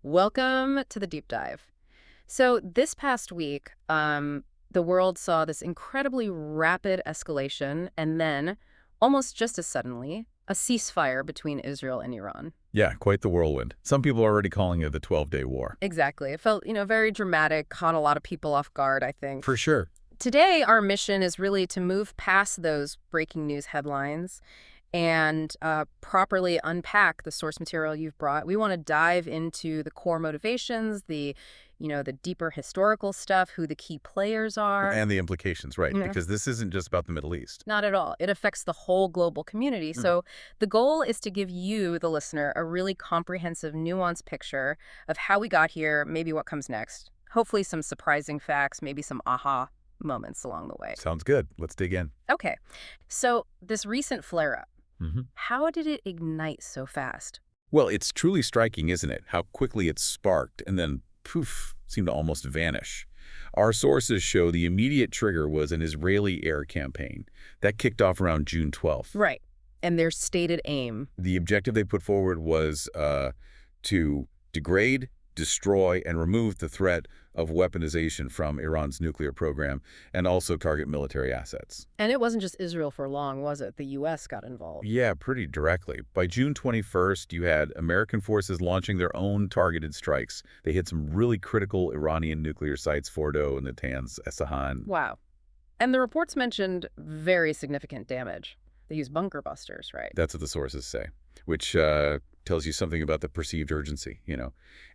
Welcome to the deep dive. So this past week, the world saw this incredibly rapid escalation and then, almost just as suddenly, a ceasefire between Israel and Iran. Yeah, quite the whirlwind. Some people are already calling it the 12-day war. Exactly. It felt, very dramatic, caught a lot of people off guard, I think. For sure. Today, our mission is really to move past those breaking news headlines and properly unpack the source material you've brought. We want to dive into the core motivations, the deeper historical stuff, who the key players are. And the implications, right? Yeah. Because this isn't just about the Middle East. Not at all. It affects the whole global community. So the goal is to give you, the listener, a really comprehensive, nuanced picture of how we got here, maybe what comes next. Hopefully some surprising facts, maybe some aha moments along the way. Sounds good. Let's dig in. Okay. So this recent flare-up, hmm how did it ignite so fast? Well, it's truly striking, isn't it? How quickly it sparked and then, poof, seemed to almost vanish. Our sources show the immediate trigger was an Israeli air campaign. That kicked off around June 12th. Right. And their stated aim. The objective they put forward was to degrade, destroy, and remove the threat of weaponization from Iran's nuclear program and also target military assets. And it wasn't just Israel for long, was it? The U.S. got involved. Yeah, pretty directly. By June 21st, you had American forces launching their own targeted strikes. They hit some really critical Iranian nuclear sites, Fordo and Natanz, Esfahan. Wow. And the reports mentioned very significant damage. They used bunker busters, right? That's what the sources say, which tells you something about the perceived urgency,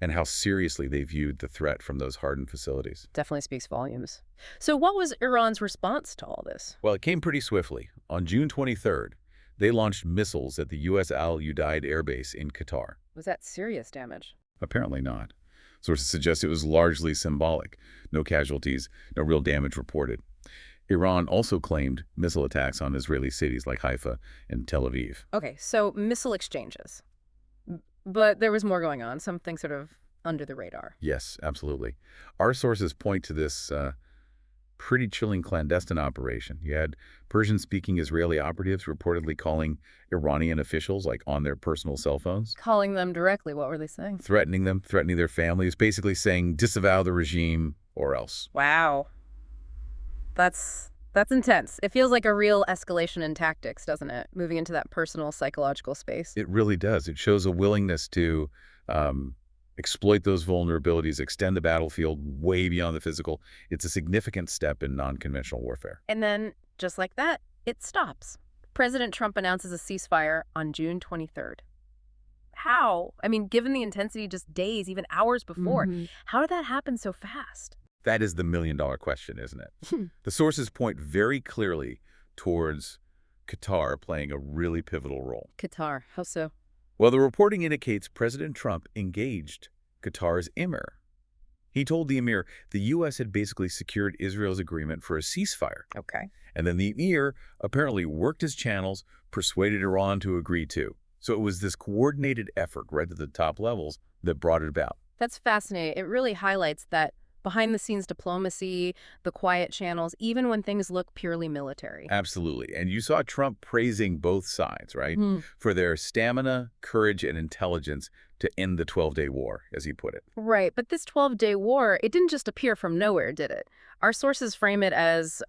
and how seriously they viewed the threat from those hardened facilities. Definitely speaks volumes. So what was Iran's response to all this? Well, it came pretty swiftly. On June 23rd, they launched missiles at the U.S. Al Udeid Air Base in Qatar. Was that serious damage? Apparently not. Sources suggest it was largely symbolic. No casualties, no real damage reported. Iran also claimed missile attacks on Israeli cities like Haifa and Tel Aviv. Okay, so missile exchanges. But there was more going on, something sort of under the radar. Yes, absolutely. Our sources point to this pretty chilling clandestine operation. You had Persian-speaking Israeli operatives reportedly calling Iranian officials, like on their personal cell phones. Calling them directly, what were they saying? Threatening them, threatening their families, basically saying disavow the regime or else. Wow. That's intense. It feels like a real escalation in tactics, doesn't it? Moving into that personal psychological space. It really does. It shows a willingness to exploit those vulnerabilities, extend the battlefield way beyond the physical. It's a significant step in non-conventional warfare. And then, just like that, it stops. President Trump announces a ceasefire on June 23rd. How? I mean, given the intensity just days, even hours before, how did that happen so fast? That is the million-dollar question, isn't it? The sources point very clearly towards Qatar playing a really pivotal role. Qatar, how so? Well, the reporting indicates President Trump engaged Qatar's emir. He told the emir the U.S. had basically secured Israel's agreement for a ceasefire. Okay. And then the emir apparently worked his channels, persuaded Iran to agree to. So it was this coordinated effort right at the top levels that brought it about. That's fascinating. It really highlights that behind-the-scenes diplomacy, the quiet channels, even when things look purely military. Absolutely. And you saw Trump praising both sides, right? For their stamina, courage, and intelligence to end the 12-day war, as he put it. Right. But this 12-day war, it didn't just appear from nowhere, did it? Our sources frame it as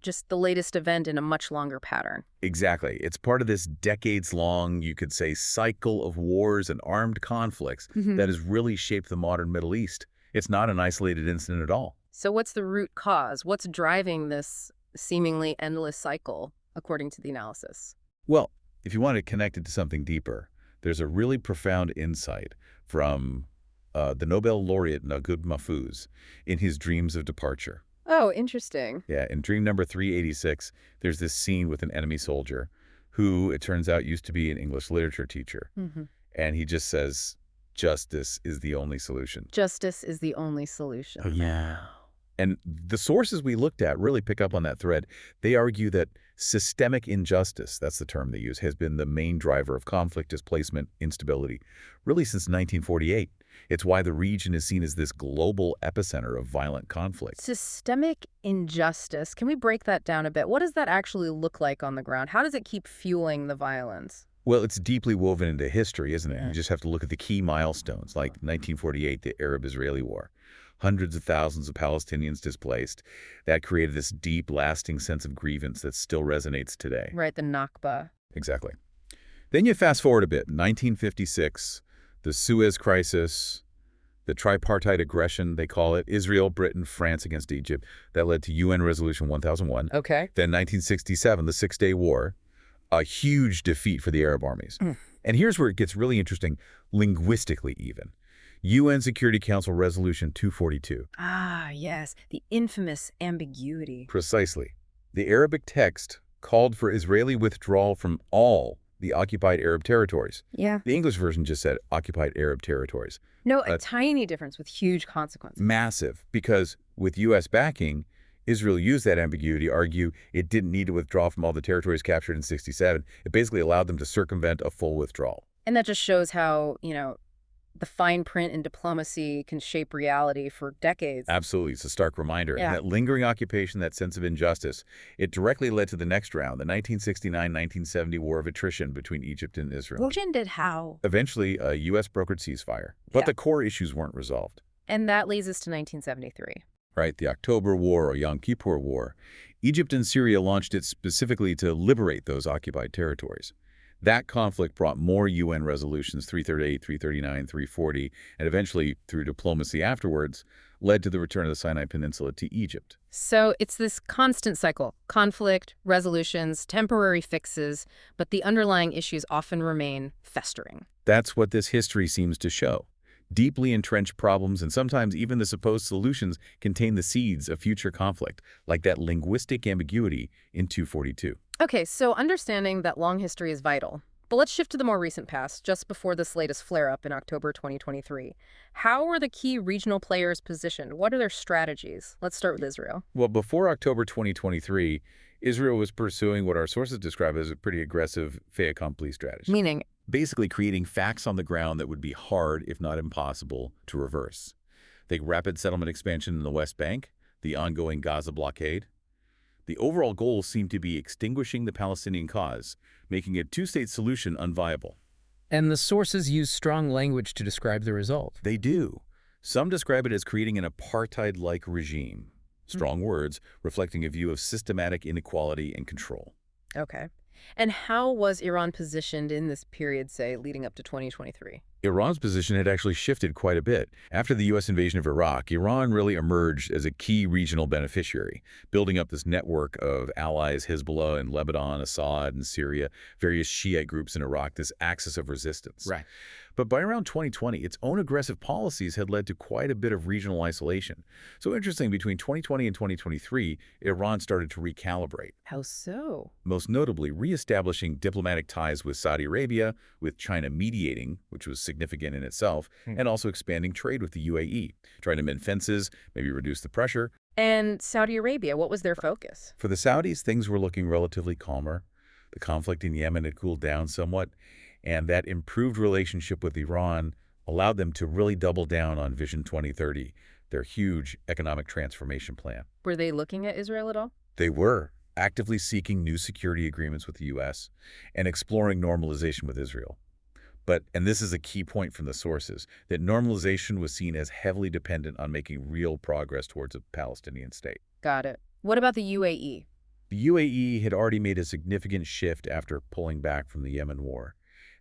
just the latest event in a much longer pattern. Exactly. It's part of this decades-long, you could say, cycle of wars and armed conflicts that has really shaped the modern Middle East. It's not an isolated incident at all. So what's the root cause? What's driving this seemingly endless cycle, according to the analysis? Well, if you want to connect it to something deeper, there's a really profound insight from the Nobel laureate Naguib Mahfouz in his Dreams of Departure. Oh, interesting. Yeah, in dream number 386, there's this scene with an enemy soldier who, it turns out, used to be an English literature teacher. And he just says, justice is the only solution. Justice is the only solution. Oh, yeah. And the sources we looked at really pick up on that thread. They argue that systemic injustice, that's the term they use, has been the main driver of conflict, displacement, instability, really since 1948. It's why the region is seen as this global epicenter of violent conflict. Systemic injustice. Can we break that down a bit? What does that actually look like on the ground? How does it keep fueling the violence? Well, it's deeply woven into history, isn't it? You Mm. just have to look at the key milestones, like 1948, the Arab-Israeli War. Hundreds of thousands of Palestinians displaced. That created this deep, lasting sense of grievance that still resonates today. Right, the Nakba. Exactly. Then you fast forward a bit, 1956, the Suez Crisis, the tripartite aggression, they call it, Israel, Britain, France against Egypt. That led to UN Resolution 1001. Okay. Then 1967, the Six-Day War, a huge defeat for the Arab armies. Mm. And here's where it gets really interesting, linguistically even. UN Security Council Resolution 242. Ah, yes, the infamous ambiguity. Precisely. The Arabic text called for Israeli withdrawal from all the occupied Arab territories. Yeah. The English version just said occupied Arab territories. No, a tiny difference with huge consequences. Massive, because with U.S. backing, Israel used that ambiguity to argue it didn't need to withdraw from all the territories captured in '67. It basically allowed them to circumvent a full withdrawal. And that just shows how, the fine print in diplomacy can shape reality for decades. Absolutely. It's a stark reminder. Yeah. And that lingering occupation, that sense of injustice, it directly led to the next round, the 1969-1970 war of attrition between Egypt and Israel. Which ended how? Eventually, a U.S. brokered ceasefire. But Yeah. the core issues weren't resolved. And that leads us to 1973. Right? The October War or Yom Kippur War. Egypt and Syria launched it specifically to liberate those occupied territories. That conflict brought more UN resolutions, 338, 339, 340, and eventually, through diplomacy afterwards, led to the return of the Sinai Peninsula to Egypt. So it's this constant cycle: conflict, resolutions, temporary fixes, but the underlying issues often remain festering. That's what this history seems to show. Deeply entrenched problems and sometimes even the supposed solutions contain the seeds of future conflict, like that linguistic ambiguity in 242. Okay, so understanding that long history is vital. But let's shift to the more recent past, just before this latest flare-up in October 2023. How are the key regional players positioned? What are their strategies? Let's start with Israel. Well, before October 2023, Israel was pursuing what our sources describe as a pretty aggressive fait accompli strategy. Meaning? Basically creating facts on the ground that would be hard, if not impossible, to reverse. Think rapid settlement expansion in the West Bank, the ongoing Gaza blockade. The overall goal seemed to be extinguishing the Palestinian cause, making a two-state solution unviable. And the sources use strong language to describe the result. They do. Some describe it as creating an apartheid-like regime. Strong words, reflecting a view of systematic inequality and control. Okay. And how was Iran positioned in this period, say, leading up to 2023? Iran's position had actually shifted quite a bit. After the U.S. invasion of Iraq, Iran really emerged as a key regional beneficiary, building up this network of allies, Hezbollah in Lebanon, Assad in Syria, various Shiite groups in Iraq, this axis of resistance. Right. But by around 2020, its own aggressive policies had led to quite a bit of regional isolation. So interesting, between 2020 and 2023, Iran started to recalibrate. How so? Most notably, reestablishing diplomatic ties with Saudi Arabia, with China mediating, which was significant in itself, and also expanding trade with the UAE, trying to mend fences, maybe reduce the pressure. And Saudi Arabia, what was their focus? For the Saudis, things were looking relatively calmer. The conflict in Yemen had cooled down somewhat, and that improved relationship with Iran allowed them to really double down on Vision 2030, their huge economic transformation plan. Were they looking at Israel at all? They were actively seeking new security agreements with the U.S. and exploring normalization with Israel. But, and this is a key point from the sources, that normalization was seen as heavily dependent on making real progress towards a Palestinian state. Got it. What about the UAE? The UAE had already made a significant shift after pulling back from the Yemen war.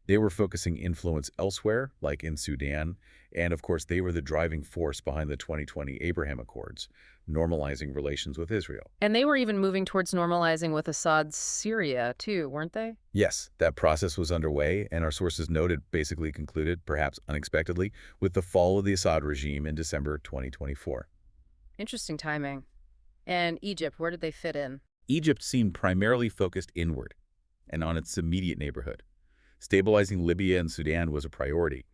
They were focusing influence elsewhere, like in Sudan, and of course they were the driving force behind the 2020 Abraham Accords, normalizing relations with Israel. And they were even moving towards normalizing with Assad's Syria, too, weren't they? Yes, that process was underway, and our sources noted basically concluded, perhaps unexpectedly, with the fall of the Assad regime in December 2024. Interesting timing. And Egypt, where did they fit in? Egypt seemed primarily focused inward and on its immediate neighborhood. Stabilizing Libya and Sudan was a priority.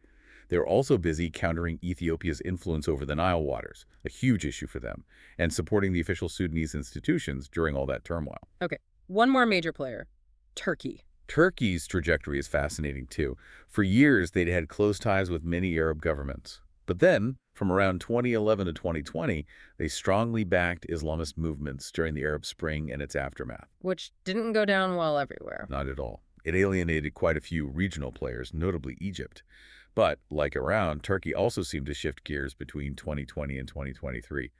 They were also busy countering Ethiopia's influence over the Nile waters, a huge issue for them, and supporting the official Sudanese institutions during all that turmoil. Okay, one more major player, Turkey. Turkey's trajectory is fascinating, too. For years, they'd had close ties with many Arab governments. But then, from around 2011 to 2020, they strongly backed Islamist movements during the Arab Spring and its aftermath. Which didn't go down well everywhere. Not at all. It alienated quite a few regional players, notably Egypt. But, like Iran, Turkey also seemed to shift gears between 2020 and 2023.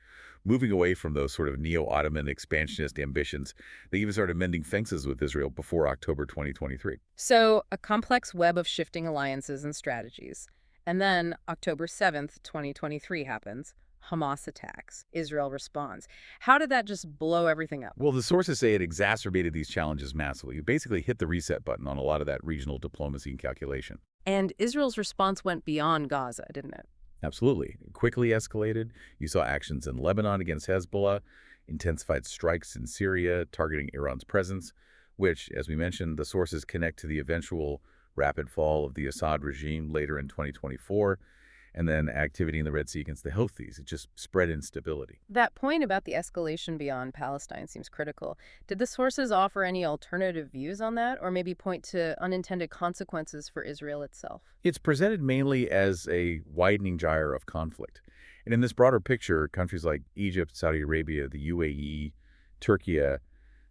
Moving away from those sort of neo-Ottoman expansionist ambitions, they even started mending fences with Israel before October 2023. So, a complex web of shifting alliances and strategies. And then, October 7th, 2023 happens. Hamas attacks. Israel responds. How did that just blow everything up? Well, the sources say it exacerbated these challenges massively. It basically hit the reset button on a lot of that regional diplomacy and calculation. And Israel's response went beyond Gaza, didn't it? Absolutely. It quickly escalated. You saw actions in Lebanon against Hezbollah, intensified strikes in Syria targeting Iran's presence, which, as we mentioned, the sources connect to the eventual rapid fall of the Assad regime later in 2024, and then activity in the Red Sea against the Houthis. It just spread instability. That point about the escalation beyond Palestine seems critical. Did the sources offer any alternative views on that, or maybe point to unintended consequences for Israel itself? It's presented mainly as a widening gyre of conflict. And in this broader picture, countries like Egypt, Saudi Arabia, the UAE, Turkey,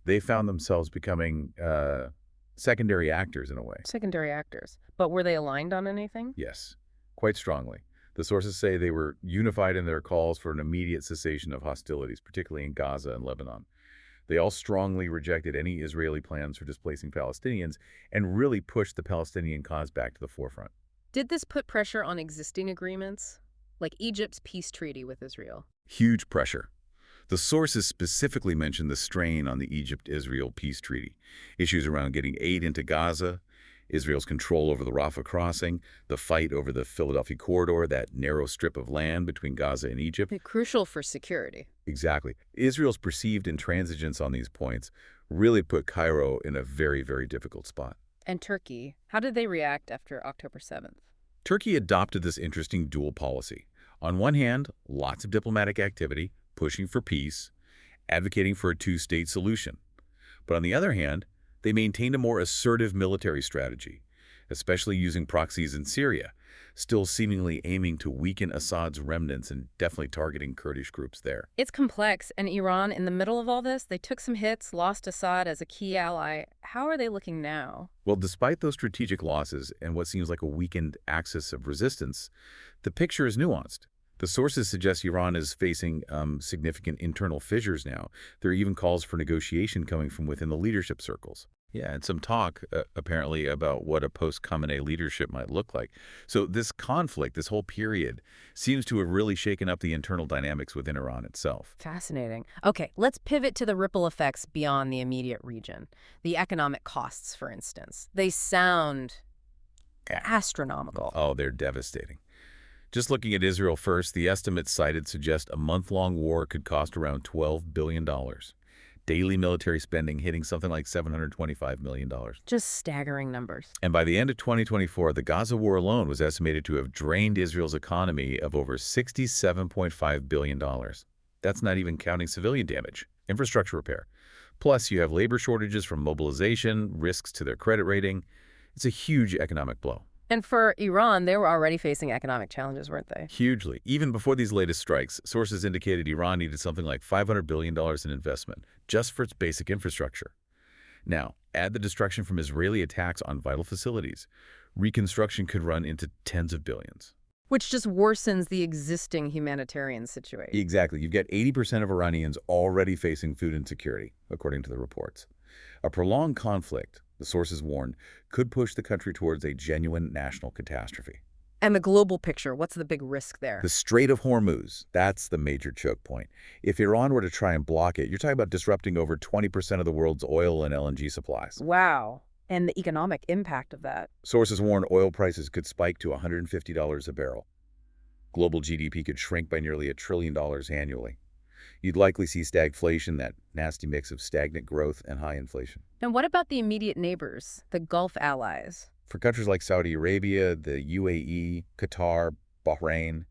they found themselves becoming secondary actors in a way. Secondary actors. But were they aligned on anything? Yes, quite strongly. The sources say they were unified in their calls for an immediate cessation of hostilities, particularly in Gaza and Lebanon. They all strongly rejected any Israeli plans for displacing Palestinians and really pushed the Palestinian cause back to the forefront. Did this put pressure on existing agreements, like Egypt's peace treaty with Israel? Huge pressure. The sources specifically mentioned the strain on the Egypt-Israel peace treaty, issues around getting aid into Gaza, Israel's control over the Rafah crossing, the fight over the Philadelphia corridor, that narrow strip of land between Gaza and Egypt. Crucial for security. Exactly. Israel's perceived intransigence on these points really put Cairo in a very, very difficult spot. And Turkey, how did they react after October 7th? Turkey adopted this interesting dual policy. On one hand, lots of diplomatic activity, pushing for peace, advocating for a two-state solution. But on the other hand, they maintained a more assertive military strategy, especially using proxies in Syria, still seemingly aiming to weaken Assad's remnants and definitely targeting Kurdish groups there. It's complex, and Iran, in the middle of all this, they took some hits, lost Assad as a key ally. How are they looking now? Well, despite those strategic losses and what seems like a weakened axis of resistance, the picture is nuanced. The sources suggest Iran is facing significant internal fissures now. There are even calls for negotiation coming from within the leadership circles. Yeah, and some talk, apparently, about what a post-Khamenei leadership might look like. So this conflict, this whole period, seems to have really shaken up the internal dynamics within Iran itself. Fascinating. Okay, let's pivot to the ripple effects beyond the immediate region. The economic costs, for instance. They sound astronomical. Oh, they're devastating. Just looking at Israel first, the estimates cited suggest a month-long war could cost around $12 billion. Daily military spending hitting something like $725 million. Just staggering numbers. And by the end of 2024, the Gaza war alone was estimated to have drained Israel's economy of over $67.5 billion. That's not even counting civilian damage, infrastructure repair. Plus, you have labor shortages from mobilization, risks to their credit rating. It's a huge economic blow. And for Iran, they were already facing economic challenges, weren't they? Hugely. Even before these latest strikes, sources indicated Iran needed something like $500 billion in investment just for its basic infrastructure. Now, add the destruction from Israeli attacks on vital facilities. Reconstruction could run into tens of billions. Which just worsens the existing humanitarian situation. Exactly. You've got 80% of Iranians already facing food insecurity, according to the reports. A prolonged conflict, the sources warn, could push the country towards a genuine national catastrophe. And the global picture, what's the big risk there? The Strait of Hormuz, that's the major choke point. If Iran were to try and block it, you're talking about disrupting over 20% of the world's oil and LNG supplies. Wow. And the economic impact of that. Sources warn oil prices could spike to $150 a barrel. Global GDP could shrink by nearly $1 trillion annually. You'd likely see stagflation, that nasty mix of stagnant growth and high inflation. And what about the immediate neighbors, the Gulf allies? For countries like Saudi Arabia, the UAE, Qatar, Bahrain,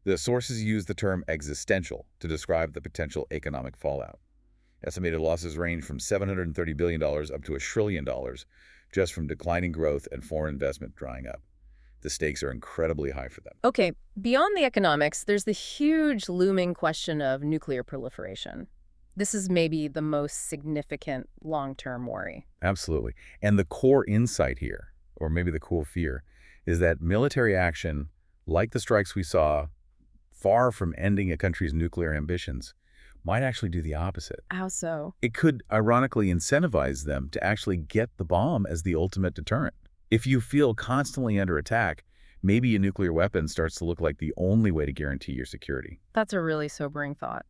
the sources use the term existential to describe the potential economic fallout. Estimated losses range from $730 billion up to $1 trillion just from declining growth and foreign investment drying up. The stakes are incredibly high for them. Okay, beyond the economics, there's the huge looming question of nuclear proliferation. This is maybe the most significant long-term worry. Absolutely. And the core insight here, or maybe the cool fear, is that military action, like the strikes we saw, far from ending a country's nuclear ambitions, might actually do the opposite. How so? It could ironically incentivize them to actually get the bomb as the ultimate deterrent. If you feel constantly under attack, maybe a nuclear weapon starts to look like the only way to guarantee your security. That's a really sobering thought.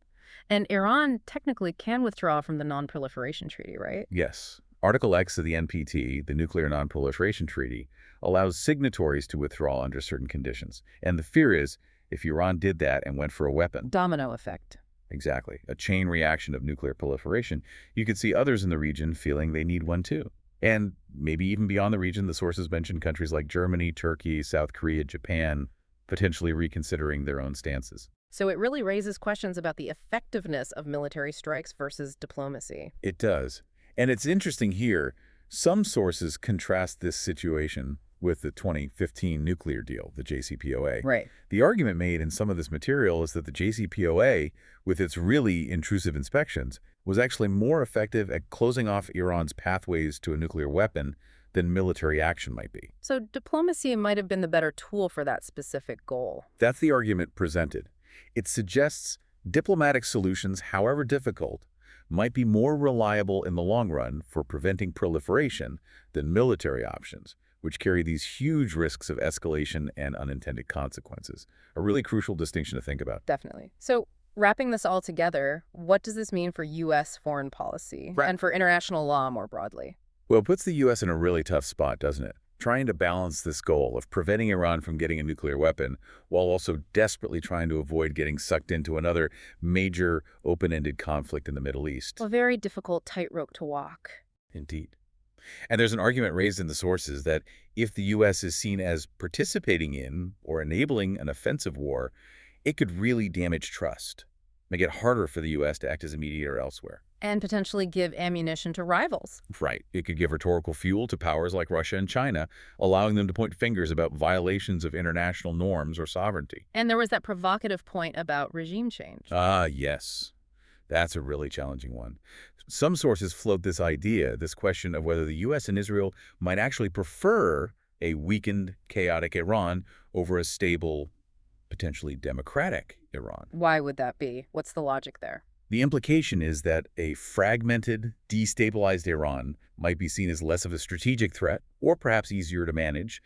And Iran technically can withdraw from the Non-Proliferation Treaty, right? Yes. Article X of the NPT, the Nuclear Non-Proliferation Treaty, allows signatories to withdraw under certain conditions. And the fear is, if Iran did that and went for a weapon, Domino effect. exactly, a chain reaction of nuclear proliferation, you could see others in the region feeling they need one too. And maybe even beyond the region, the sources mention countries like Germany, Turkey, South Korea, Japan, potentially reconsidering their own stances. So it really raises questions about the effectiveness of military strikes versus diplomacy. It does. And it's interesting here, some sources contrast this situation with the 2015 nuclear deal, the JCPOA. Right. The argument made in some of this material is that the JCPOA, with its really intrusive inspections, was actually more effective at closing off Iran's pathways to a nuclear weapon than military action might be. So diplomacy might have been the better tool for that specific goal. That's the argument presented. It suggests diplomatic solutions, however difficult, might be more reliable in the long run for preventing proliferation than military options, which carry these huge risks of escalation and unintended consequences. A really crucial distinction to think about. Definitely. So wrapping this all together, what does this mean for U.S. foreign policy Right. and for international law more broadly? Well, it puts the U.S. in a really tough spot, doesn't it? Trying to balance this goal of preventing Iran from getting a nuclear weapon while also desperately trying to avoid getting sucked into another major open-ended conflict in the Middle East. A very difficult tightrope to walk. Indeed. And there's an argument raised in the sources that if the U.S. is seen as participating in or enabling an offensive war, it could really damage trust, make it harder for the U.S. to act as a mediator elsewhere. And potentially give ammunition to rivals. Right. It could give rhetorical fuel to powers like Russia and China, allowing them to point fingers about violations of international norms or sovereignty. And there was that provocative point about regime change. Ah, yes. That's a really challenging one. Some sources float this idea, this question of whether the U.S. and Israel might actually prefer a weakened, chaotic Iran over a stable, potentially democratic Iran. Why would that be? What's the logic there? The implication is that a fragmented, destabilized Iran might be seen as less of a strategic threat, or perhaps easier to manage,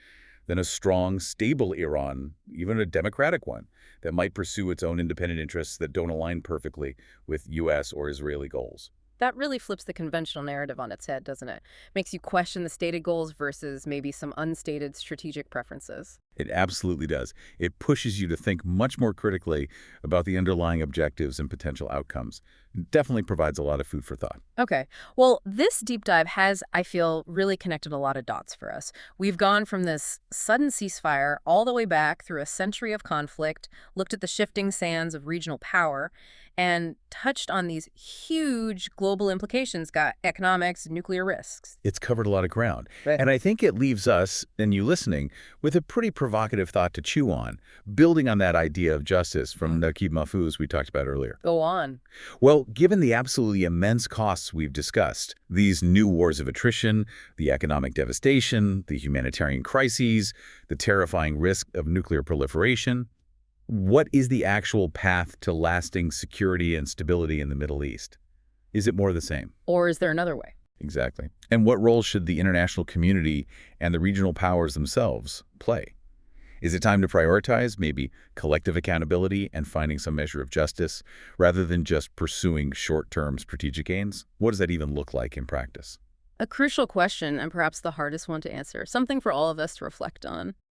than a strong, stable Iran, even a democratic one, that might pursue its own independent interests that don't align perfectly with U.S. or Israeli goals. That really flips the conventional narrative on its head, doesn't it? Makes you question the stated goals versus maybe some unstated strategic preferences. It absolutely does. It pushes you to think much more critically about the underlying objectives and potential outcomes. It definitely provides a lot of food for thought. Okay. Well, this deep dive has, I feel, really connected a lot of dots for us. We've gone from this sudden ceasefire all the way back through a century of conflict, looked at the shifting sands of regional power, and touched on these huge global implications, got economics, nuclear risks. It's covered a lot of ground. Right. And I think it leaves us, and you listening, with a pretty provocative thought to chew on, building on that idea of justice from Naguib Mahfouz we talked about earlier. Go on. Well, given the absolutely immense costs we've discussed, these new wars of attrition, the economic devastation, the humanitarian crises, the terrifying risk of nuclear proliferation, what is the actual path to lasting security and stability in the Middle East? Is it more of the same? Or is there another way? Exactly. And what role should the international community and the regional powers themselves play? Is it time to prioritize maybe collective accountability and finding some measure of justice rather than just pursuing short-term strategic gains? What does that even look like in practice? A crucial question, and perhaps the hardest one to answer, something for all of us to reflect on.